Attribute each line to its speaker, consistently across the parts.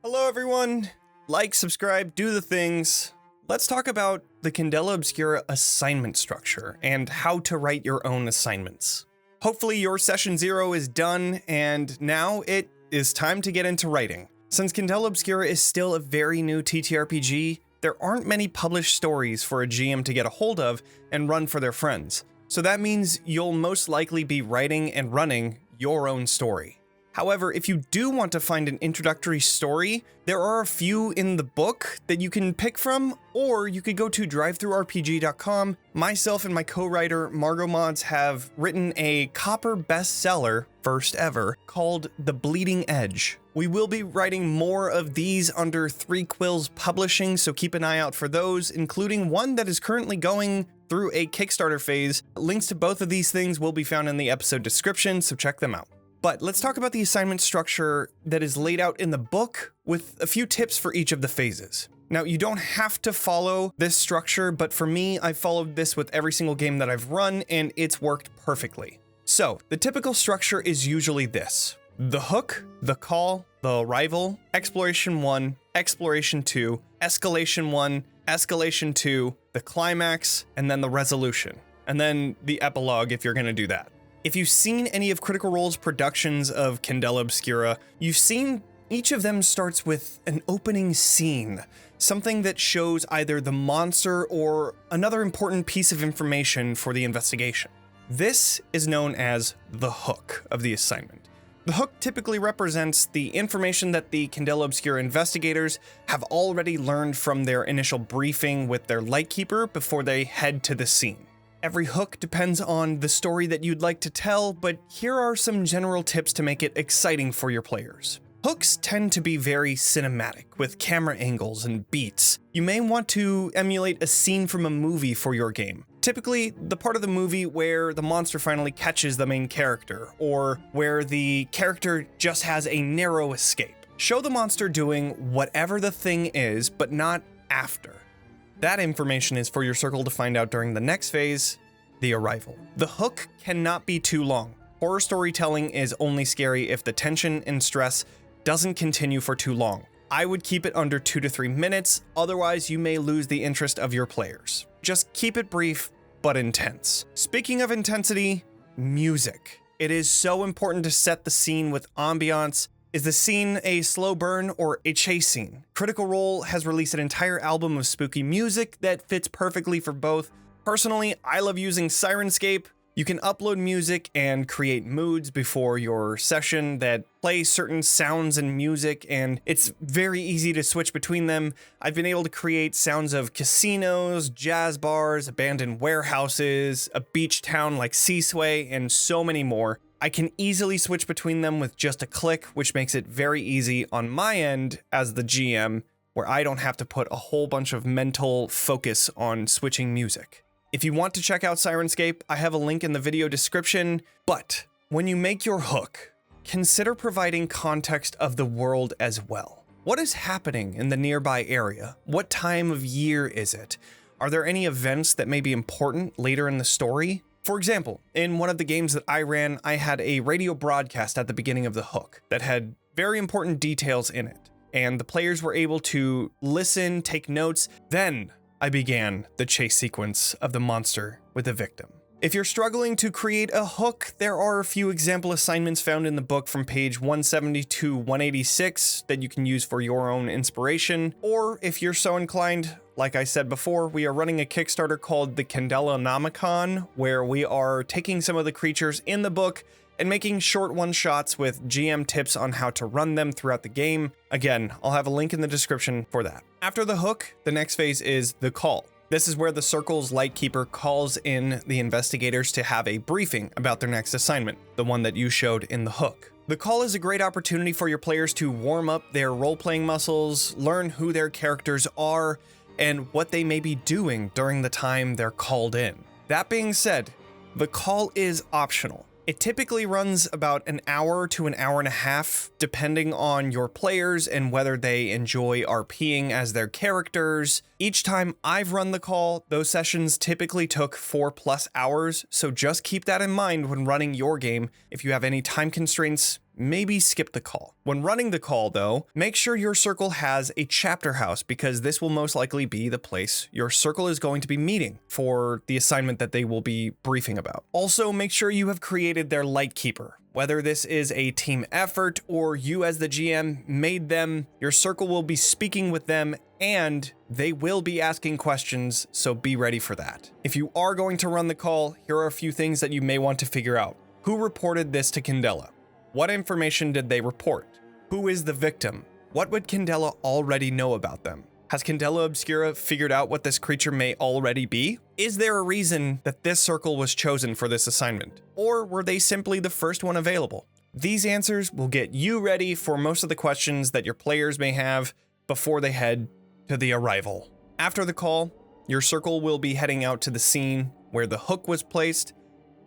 Speaker 1: Hello everyone! Like, subscribe, do the things. Let's talk about the Candela Obscura assignment structure and how to write your own assignments. Hopefully your session 0 is done and now it is time to get into writing. Since Candela Obscura is still a very new TTRPG, there aren't many published stories for a GM to get a hold of and run for their friends. So that means you'll most likely be writing and running your own story. However, if you do want to find an introductory story, there are a few in the book that you can pick from, or you could go to drivethroughrpg.com. Myself and my co-writer Margot Mods have written a copper bestseller, first ever, called The Bleeding Edge. We will be writing more of these under 3 Quills Publishing, so keep an eye out for those, including one that is currently going through a Kickstarter phase. Links to both of these things will be found in the episode description, so check them out. But let's talk about the assignment structure that is laid out in the book with a few tips for each of the phases. Now, you don't have to follow this structure, but for me, I followed this with every single game that I've run, and it's worked perfectly. So, the typical structure is usually this: the hook, the call, the arrival, exploration 1, exploration 2, escalation 1, escalation 2, the climax, and then the resolution. And then the epilogue if you're gonna do that. If you've seen any of Critical Role's productions of Candela Obscura, you've seen each of them starts with an opening scene, something that shows either the monster or another important piece of information for the investigation. This is known as the hook of the assignment. The hook typically represents the information that the Candela Obscura investigators have already learned from their initial briefing with their Lightkeeper before they head to the scene. Every hook depends on the story that you'd like to tell, but here are some general tips to make it exciting for your players. Hooks tend to be very cinematic, with camera angles and beats. You may want to emulate a scene from a movie for your game. Typically, the part of the movie where the monster finally catches the main character, or where the character just has a narrow escape. Show the monster doing whatever the thing is, but not after. That information is for your circle to find out during the next phase, the arrival. The hook cannot be too long. Horror storytelling is only scary if the tension and stress doesn't continue for too long. I would keep it under 2 to 3 minutes, otherwise you may lose the interest of your players. Just keep it brief, but intense. Speaking of intensity, music. It is so important to set the scene with ambiance. Is the scene a slow burn or a chase scene? Critical Role has released an entire album of spooky music that fits perfectly for both. Personally, I love using Sirenscape. You can upload music and create moods before your session that play certain sounds and music, and it's very easy to switch between them. I've been able to create sounds of casinos, jazz bars, abandoned warehouses, a beach town like Seasway, and so many more. I can easily switch between them with just a click, which makes it very easy on my end as the GM, where I don't have to put a whole bunch of mental focus on switching music. If you want to check out Sirenscape, I have a link in the video description, but when you make your hook, consider providing context of the world as well. What is happening in the nearby area? What time of year is it? Are there any events that may be important later in the story? For example, in one of the games that I ran, I had a radio broadcast at the beginning of the hook that had very important details in it, and the players were able to listen, take notes. Then I began the chase sequence of the monster with the victim. If you're struggling to create a hook, there are a few example assignments found in the book from page 170 to 186 that you can use for your own inspiration. Or if you're so inclined, like I said before, we are running a Kickstarter called the Candela Nomicon, where we are taking some of the creatures in the book and making short one-shots with GM tips on how to run them throughout the game. Again, I'll have a link in the description for that. After the hook, the next phase is the call. This is where the Circle's Lightkeeper calls in the investigators to have a briefing about their next assignment, the one that you showed in the hook. The call is a great opportunity for your players to warm up their role-playing muscles, learn who their characters are, and what they may be doing during the time they're called in. That being said, the call is optional. It typically runs about an hour to an hour and a half, depending on your players and whether they enjoy RPing as their characters. Each time I've run the call, those sessions typically took 4+ hours, so just keep that in mind when running your game. If you have any time constraints, maybe skip the call. When running the call though, make sure your circle has a chapter house because this will most likely be the place your circle is going to be meeting for the assignment that they will be briefing about. Also, make sure you have created their lightkeeper. Whether this is a team effort or you as the GM made them, your circle will be speaking with them and they will be asking questions, so be ready for that. If you are going to run the call, here are a few things that you may want to figure out. Who reported this to Candela? What information did they report? Who is the victim? What would Candela already know about them? Has Candela Obscura figured out what this creature may already be? Is there a reason that this circle was chosen for this assignment? Or were they simply the first one available? These answers will get you ready for most of the questions that your players may have before they head to the arrival. After the call, your circle will be heading out to the scene where the hook was placed.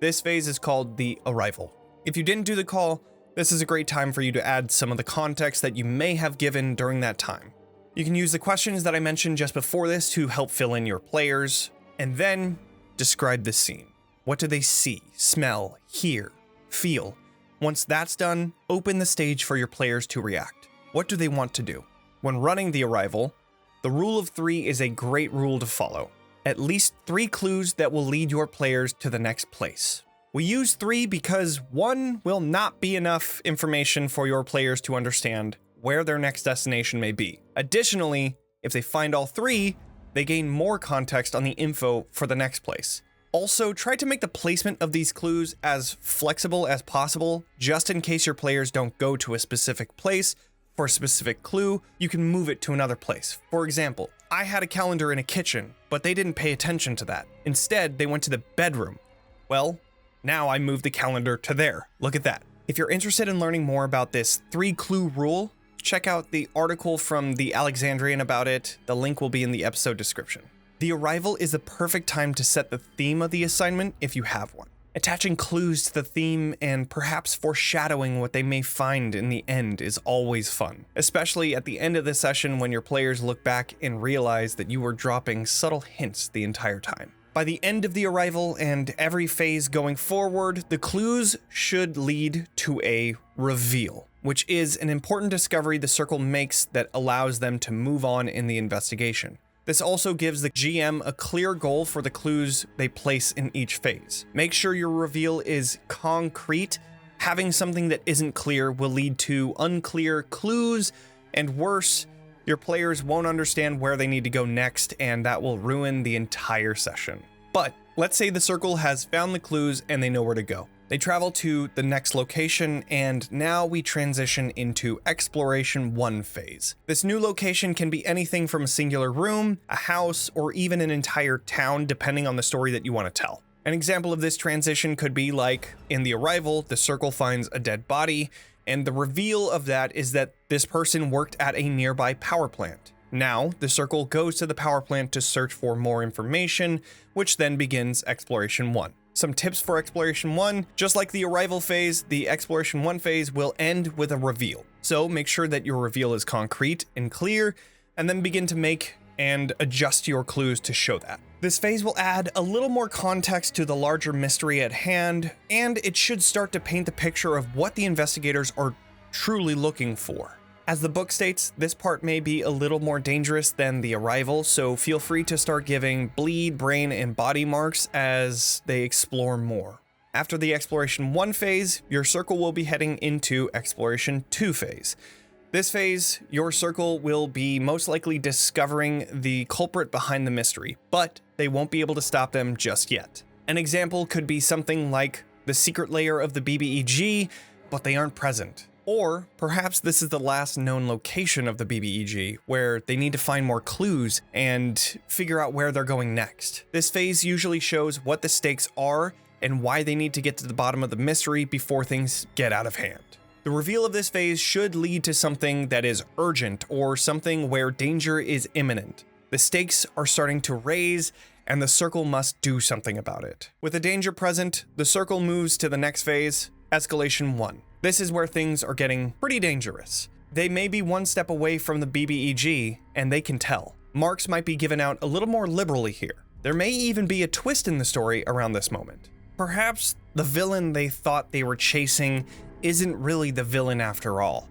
Speaker 1: This phase is called the arrival. If you didn't do the call, this is a great time for you to add some of the context that you may have given during that time. You can use the questions that I mentioned just before this to help fill in your players, and then describe the scene. What do they see, smell, hear, feel? Once that's done, open the stage for your players to react. What do they want to do? When running the arrival, the rule of 3 is a great rule to follow. At least 3 clues that will lead your players to the next place. We use 3 because 1 will not be enough information for your players to understand where their next destination may be. Additionally, if they find all 3, they gain more context on the info for the next place. Also, try to make the placement of these clues as flexible as possible, just in case your players don't go to a specific place for a specific clue, you can move it to another place. For example, I had a calendar in a kitchen, but they didn't pay attention to that. Instead, they went to the bedroom. Well, now I moved the calendar to there. Look at that. If you're interested in learning more about this 3-clue rule, check out the article from the Alexandrian about it. The link will be in the episode description. The arrival is the perfect time to set the theme of the assignment if you have one. Attaching clues to the theme and perhaps foreshadowing what they may find in the end is always fun, especially at the end of the session when your players look back and realize that you were dropping subtle hints the entire time. By the end of the arrival and every phase going forward, the clues should lead to a reveal, which is an important discovery the circle makes that allows them to move on in the investigation. This also gives the GM a clear goal for the clues they place in each phase. Make sure your reveal is concrete. Having something that isn't clear will lead to unclear clues, and worse, your players won't understand where they need to go next, and that will ruin the entire session. But let's say the circle has found the clues and they know where to go. They travel to the next location, and now we transition into Exploration 1 phase. This new location can be anything from a singular room, a house, or even an entire town, depending on the story that you want to tell. An example of this transition could be like, in the arrival, the circle finds a dead body, and the reveal of that is that this person worked at a nearby power plant. Now, the circle goes to the power plant to search for more information, which then begins Exploration 1. Some tips for Exploration 1, just like the arrival phase, the Exploration 1 phase will end with a reveal. So make sure that your reveal is concrete and clear, and then begin to make and adjust your clues to show that. This phase will add a little more context to the larger mystery at hand, and it should start to paint the picture of what the investigators are truly looking for. As the book states, this part may be a little more dangerous than the arrival, so feel free to start giving bleed, brain, and body marks as they explore more. After the Exploration 1 phase, your circle will be heading into Exploration 2 phase. This phase, your circle will be most likely discovering the culprit behind the mystery, but they won't be able to stop them just yet. An example could be something like the secret layer of the BBEG, but they aren't present. Or perhaps this is the last known location of the BBEG, where they need to find more clues and figure out where they're going next. This phase usually shows what the stakes are and why they need to get to the bottom of the mystery before things get out of hand. The reveal of this phase should lead to something that is urgent or something where danger is imminent. The stakes are starting to raise and the circle must do something about it. With the danger present, the circle moves to the next phase, Escalation 1. This is where things are getting pretty dangerous. They may be one step away from the BBEG, and they can tell. Marks might be given out a little more liberally here. There may even be a twist in the story around this moment. Perhaps the villain they thought they were chasing isn't really the villain after all.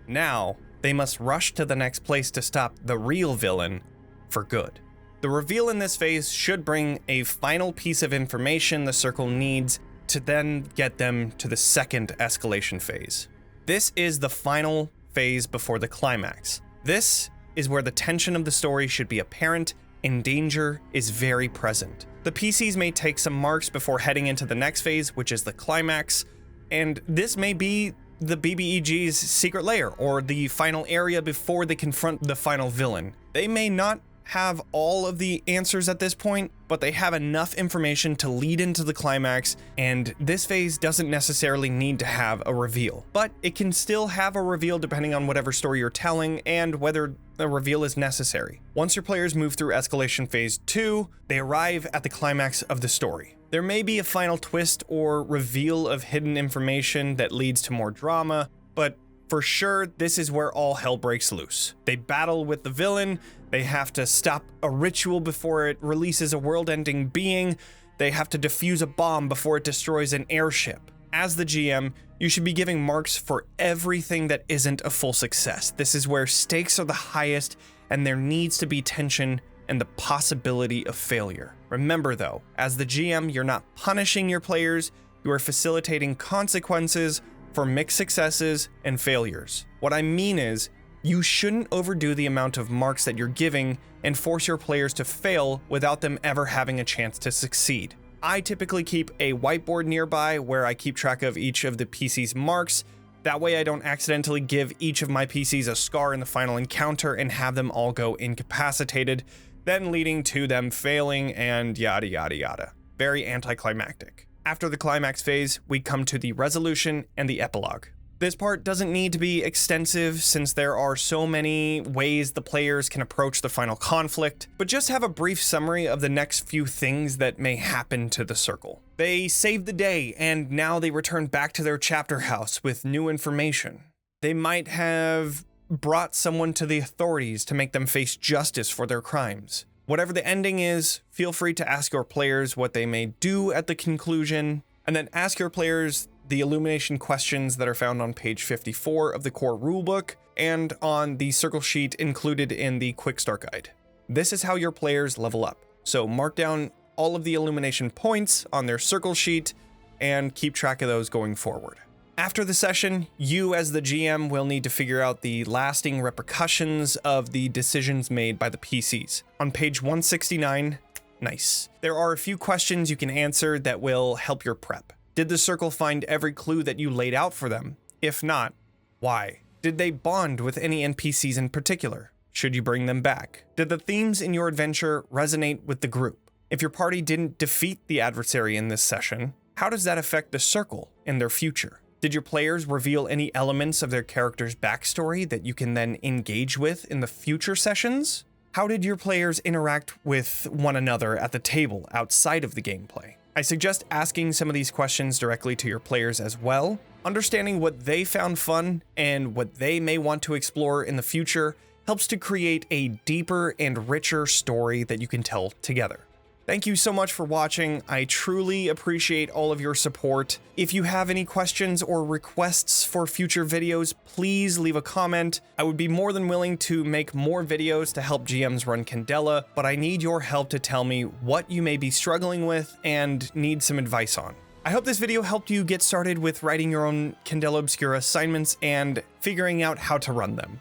Speaker 1: Now, they must rush to the next place to stop the real villain for good. The reveal in this phase should bring a final piece of information the circle needs to then get them to the second escalation phase. This is the final phase before the climax. This is where the tension of the story should be apparent and danger is very present. The PCs may take some marks before heading into the next phase, which is the climax, and this may be the BBEG's secret lair or the final area before they confront the final villain. They may not have all of the answers at this point, but they have enough information to lead into the climax, and this phase doesn't necessarily need to have a reveal. But it can still have a reveal depending on whatever story you're telling and whether a reveal is necessary. Once your players move through escalation phase 2, they arrive at the climax of the story. There may be a final twist or reveal of hidden information that leads to more drama, but for sure, this is where all hell breaks loose. They battle with the villain, they have to stop a ritual before it releases a world-ending being, they have to defuse a bomb before it destroys an airship. As the GM, you should be giving marks for everything that isn't a full success. This is where stakes are the highest, and there needs to be tension and the possibility of failure. Remember though, as the GM, you're not punishing your players, you are facilitating consequences for mixed successes and failures. What I mean is, you shouldn't overdo the amount of marks that you're giving and force your players to fail without them ever having a chance to succeed. I typically keep a whiteboard nearby where I keep track of each of the PC's marks. That way I don't accidentally give each of my PCs a scar in the final encounter and have them all go incapacitated, then leading to them failing and yada yada yada. Very anticlimactic. After the climax phase, we come to the resolution and the epilogue. This part doesn't need to be extensive since there are so many ways the players can approach the final conflict, but just have a brief summary of the next few things that may happen to the circle. They saved the day and now they return back to their chapter house with new information. They might have brought someone to the authorities to make them face justice for their crimes. Whatever the ending is, feel free to ask your players what they may do at the conclusion, and then ask your players the illumination questions that are found on page 54 of the core rulebook and on the circle sheet included in the quick start guide. This is how your players level up. So mark down all of the illumination points on their circle sheet and keep track of those going forward. After the session, you as the GM will need to figure out the lasting repercussions of the decisions made by the PCs. On page 169, nice. There are a few questions you can answer that will help your prep. Did the circle find every clue that you laid out for them? If not, why? Did they bond with any NPCs in particular? Should you bring them back? Did the themes in your adventure resonate with the group? If your party didn't defeat the adversary in this session, how does that affect the circle in their future? Did your players reveal any elements of their character's backstory that you can then engage with in the future sessions? How did your players interact with one another at the table outside of the gameplay? I suggest asking some of these questions directly to your players as well. Understanding what they found fun and what they may want to explore in the future helps to create a deeper and richer story that you can tell together. Thank you so much for watching. I truly appreciate all of your support. If you have any questions or requests for future videos, please leave a comment. I would be more than willing to make more videos to help GMs run Candela, but I need your help to tell me what you may be struggling with and need some advice on. I hope this video helped you get started with writing your own Candela Obscura assignments and figuring out how to run them.